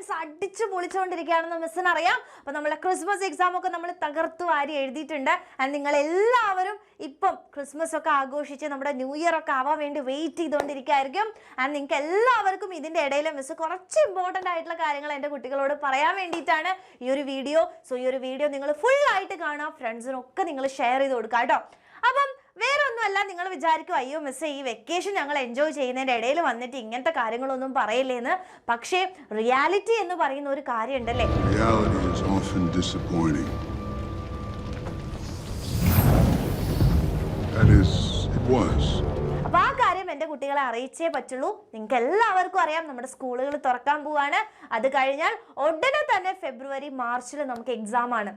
Students അടിച്ചു പൊളിച്ചുകൊണ്ടിരിക്കുകയാണെന്ന് മിസ്സിന് അറിയാം. അപ്പോൾ നമ്മളെ ക്രിസ്മസ് എക്സാം ഒക്കെ നമ്മൾ തകർത്തു വാരി എഴുതിയിട്ടുണ്ട്. ആൻഡ് നിങ്ങൾ എല്ലാവരും ഇപ്പം ക്രിസ്മസ് ഒക്കെ ആഘോഷിച്ച് നമ്മുടെ ന്യൂ ഇയർ ഒക്കെ ആവാൻ വേണ്ടി വെയിറ്റ് ചെയ്തുകൊണ്ടിരിക്കുകയായിരിക്കും. ആൻഡ് നിങ്ങൾക്ക് എല്ലാവർക്കും ഇതിൻ്റെ ഇടയിൽ മിസ് കുറച്ച് ഇമ്പോർട്ടൻ്റ് ആയിട്ടുള്ള കാര്യങ്ങൾ എൻ്റെ കുട്ടികളോട് പറയാൻ വേണ്ടിയിട്ടാണ് ഈ ഒരു വീഡിയോ. സോ ഈ ഒരു വീഡിയോ നിങ്ങൾ ഫുൾ ആയിട്ട് കാണാം, ഫ്രണ്ട്സിനൊക്കെ നിങ്ങൾ ഷെയർ ചെയ്ത് കൊടുക്കുക കേട്ടോ. അപ്പം വേറെ ഒന്നുമല്ല, നിങ്ങൾ വിചാരിക്കും അയ്യോ മിസ് ഈ വെക്കേഷൻ ഞങ്ങൾ എൻജോയ് ചെയ്യുന്നതിൻ്റെ ഇടയിൽ വന്നിട്ട് ഇങ്ങനത്തെ കാര്യങ്ങളൊന്നും പറയില്ലേന്ന്. പക്ഷേ റിയാലിറ്റി എന്ന് പറയുന്ന ഒരു കാര്യം ഉണ്ടല്ലേ. അപ്പൊ ആ കാര്യം എൻ്റെ കുട്ടികളെ അറിയിച്ചേ പറ്റുള്ളൂ. നിങ്ങൾക്ക് എല്ലാവർക്കും അറിയാം നമ്മുടെ സ്കൂളുകൾ തുറക്കാൻ പോവാണ്. അത് കഴിഞ്ഞാൽ ഉടനെ തന്നെ ഫെബ്രുവരി മാർച്ചിൽ നമുക്ക് എക്സാം ആണ്.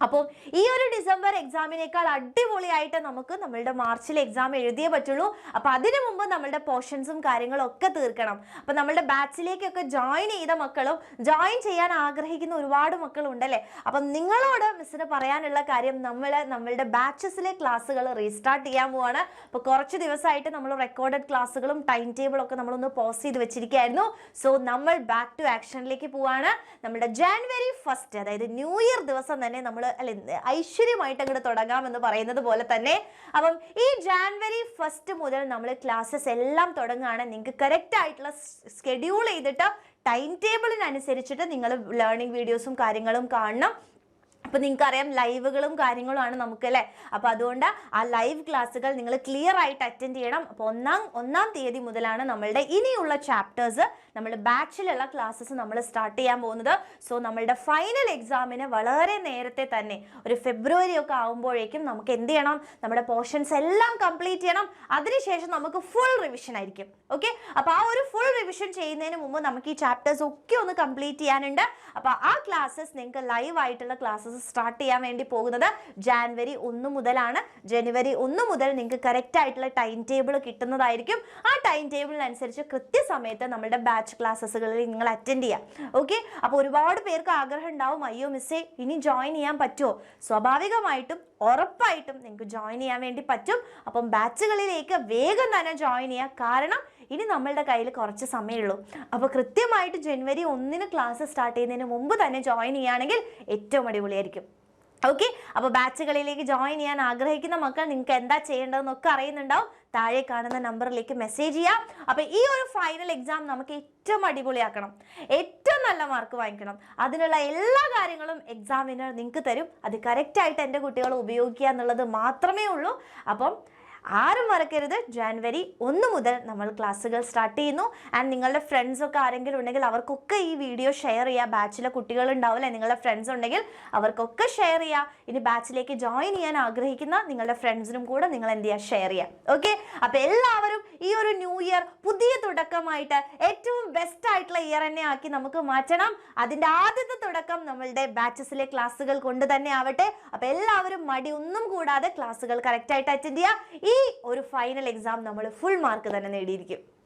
അപ്പോൾ ഈ ഒരു ഡിസംബർ എക്സാമിനേക്കാൾ അടിപൊളിയായിട്ട് നമുക്ക് നമ്മളുടെ മാർച്ചിൽ എക്സാം എഴുതിയേ പറ്റുള്ളൂ. അപ്പോൾ അതിനു മുമ്പ് നമ്മളുടെ പോർഷൻസും കാര്യങ്ങളും ഒക്കെ തീർക്കണം. അപ്പോൾ നമ്മളുടെ ബാച്ചിലേക്കൊക്കെ ജോയിൻ ചെയ്ത മക്കളും ജോയിൻ ചെയ്യാൻ ആഗ്രഹിക്കുന്ന ഒരുപാട് മക്കളുണ്ടല്ലേ. അപ്പം നിങ്ങളോട് മിസ്സിന് പറയാനുള്ള കാര്യം, നമ്മളുടെ ബാച്ചസിലെ ക്ലാസ്സുകൾ റീസ്റ്റാർട്ട് ചെയ്യാൻ പോവാണ്. അപ്പോൾ കുറച്ച് ദിവസമായിട്ട് നമ്മൾ റെക്കോർഡഡ് ക്ലാസ്സുകളും ടൈം ടേബിളും ഒക്കെ നമ്മളൊന്ന് പോസ്റ്റ് ചെയ്ത് വെച്ചിരിക്കുകയായിരുന്നു. സോ നമ്മൾ ബാക്ക് ടു ആക്ഷനിലേക്ക് പോവാണ്. നമ്മുടെ ജാനുവരി 1 അതായത് ന്യൂ ഇയർ ദിവസം തന്നെ നമ്മൾ ഐശ്വര്യമായിട്ട് അങ്ങോട്ട് തുടങ്ങാമെന്ന് പറയുന്നത് പോലെ തന്നെ. അപ്പം ഈ ജാനുവരി 1 മുതൽ നമ്മൾ ക്ലാസ്സസ് എല്ലാം തുടങ്ങുകയാണ്. നിങ്ങൾക്ക് കറക്റ്റ് ആയിട്ടുള്ള സ്കെഡ്യൂൾ ചെയ്തിട്ട് ടൈം ടേബിളിനനുസരിച്ചിട്ട് നിങ്ങൾ ലേണിംഗ് വീഡിയോസും കാര്യങ്ങളും കാണണം. അപ്പോൾ നിങ്ങൾക്കറിയാം ലൈവുകളും കാര്യങ്ങളുമാണ് നമുക്ക് അല്ലേ. അപ്പോൾ അതുകൊണ്ട് ആ ലൈവ് ക്ലാസ്സുകൾ നിങ്ങൾ ക്ലിയർ ആയിട്ട് അറ്റൻഡ് ചെയ്യണം. അപ്പോൾ ഒന്നാം തീയതി മുതലാണ് നമ്മളുടെ ഇനിയുള്ള ചാപ്റ്റേഴ്സ്, നമ്മൾ ബാച്ചിലുള്ള ക്ലാസ്സസ് നമ്മൾ സ്റ്റാർട്ട് ചെയ്യാൻ പോകുന്നത്. സോ നമ്മളുടെ ഫൈനൽ എക്സാമിന് വളരെ നേരത്തെ തന്നെ ഒരു ഫെബ്രുവരി ഒക്കെ ആകുമ്പോഴേക്കും നമുക്ക് എന്ത് ചെയ്യണം, നമ്മുടെ പോർഷൻസ് എല്ലാം കംപ്ലീറ്റ് ചെയ്യണം. അതിനുശേഷം നമുക്ക് ഫുൾ റിവിഷൻ ആയിരിക്കും. ഓക്കെ, അപ്പോൾ ആ ഒരു ഫുൾ റിവിഷൻ ചെയ്യുന്നതിന് മുമ്പ് നമുക്ക് ഈ ചാപ്റ്റേഴ്സ് ഒക്കെ ഒന്ന് കംപ്ലീറ്റ് ചെയ്യാനുണ്ട്. അപ്പോൾ ആ ക്ലാസ്സസ് നിങ്ങൾക്ക് ലൈവ് ആയിട്ടുള്ള ക്ലാസ്സസ് സ്റ്റാർട്ട് ചെയ്യാൻ വേണ്ടി പോകുന്നത് ജാനുവരി 1 മുതലാണ്. ജനുവരി 1 മുതൽ നിങ്ങൾക്ക് കറക്റ്റ് ആയിട്ടുള്ള ടൈം ടേബിൾ കിട്ടുന്നതായിരിക്കും. ആ ടൈം ടേബിളിനനുസരിച്ച് കൃത്യസമയത്ത് നമ്മുടെ ബാച്ച് ക്ലാസ്സസുകളിൽ നിങ്ങൾ അറ്റൻഡ് ചെയ്യാം. ഓക്കെ, അപ്പോൾ ഒരുപാട് പേർക്ക് ആഗ്രഹം ഉണ്ടാവും അയ്യോ മിസ്സേ ഇനി ജോയിൻ ചെയ്യാൻ പറ്റുമോ. സ്വാഭാവികമായിട്ടും ഉറപ്പായിട്ടും നിങ്ങൾക്ക് ജോയിൻ ചെയ്യാൻ വേണ്ടി പറ്റും. അപ്പം ബാച്ചുകളിലേക്ക് വേഗം തന്നെ ജോയിൻ ചെയ്യുക. കാരണം ഇനി നമ്മളുടെ കയ്യിൽ കുറച്ച് സമയമുള്ളൂ. അപ്പോൾ കൃത്യമായിട്ട് ജനുവരി 1 ക്ലാസ് സ്റ്റാർട്ട് ചെയ്യുന്നതിന് മുമ്പ് തന്നെ ജോയിൻ ചെയ്യുകയാണെങ്കിൽ ഏറ്റവും അടിപൊളിയായിരിക്കും. ഓക്കെ, അപ്പോൾ ബാച്ചുകളിലേക്ക് ജോയിൻ ചെയ്യാൻ ആഗ്രഹിക്കുന്ന മക്കൾ നിങ്ങൾക്ക് എന്താ ചെയ്യേണ്ടതെന്നൊക്കെ അറിയുന്നുണ്ടാവും. താഴെ കാണുന്ന നമ്പറിലേക്ക് മെസ്സേജ് ചെയ്യാം. അപ്പോൾ ഈ ഒരു ഫൈനൽ എക്സാം നമുക്ക് ഏറ്റവും അടിപൊളിയാക്കണം, ഏറ്റവും നല്ല മാർക്ക് വാങ്ങിക്കണം. അതിനുള്ള എല്ലാ കാര്യങ്ങളും എക്സാമിനർ നിങ്ങൾക്ക് തരും. അത് കറക്റ്റായിട്ട് എൻ്റെ കുട്ടികൾ ഉപയോഗിക്കുക എന്നുള്ളത് മാത്രമേ ഉള്ളൂ. അപ്പം ആരും മറക്കരുത്, ജാനുവരി 1 മുതൽ നമ്മൾ ക്ലാസ്സുകൾ സ്റ്റാർട്ട് ചെയ്യുന്നു. ആൻഡ് നിങ്ങളുടെ ഫ്രണ്ട്സൊക്കെ ആരെങ്കിലും ഉണ്ടെങ്കിൽ അവർക്കൊക്കെ ഈ വീഡിയോ ഷെയർ ചെയ്യുക. ബാച്ചിലെ കുട്ടികളുണ്ടാവില്ലേ, നിങ്ങളുടെ ഫ്രണ്ട്സ് ഉണ്ടെങ്കിൽ അവർക്കൊക്കെ ഷെയർ ചെയ്യുക. ഇനി ബാച്ചിലേക്ക് ജോയിൻ ചെയ്യാൻ ആഗ്രഹിക്കുന്ന നിങ്ങളുടെ ഫ്രണ്ട്സിനും കൂടെ നിങ്ങൾ എന്ത് ചെയ്യുക, ഷെയർ ചെയ്യുക. ഓക്കെ, അപ്പോൾ എല്ലാവരും ഈ ഒരു ന്യൂ ഇയർ പുതിയ തുടക്കമായിട്ട് ഏറ്റവും ബെസ്റ്റ് ആയിട്ടുള്ള ഇയർ തന്നെ ആക്കി നമുക്ക് മാറ്റണം. അതിൻ്റെ ആദ്യത്തെ തുടക്കം നമ്മളുടെ ബാച്ചസിലെ ക്ലാസ്സുകൾ കൊണ്ട് തന്നെ ആവട്ടെ. അപ്പോൾ എല്ലാവരും മടി ഒന്നും കൂടാതെ ക്ലാസ്സുകൾ കറക്റ്റായിട്ട് അറ്റൻഡ് ചെയ്യുക. ഈ ഒരു ഫൈനൽ എക്സാം നമ്മൾ ഫുൾ മാർക്ക് തന്നെ നേടിയിരിക്കും.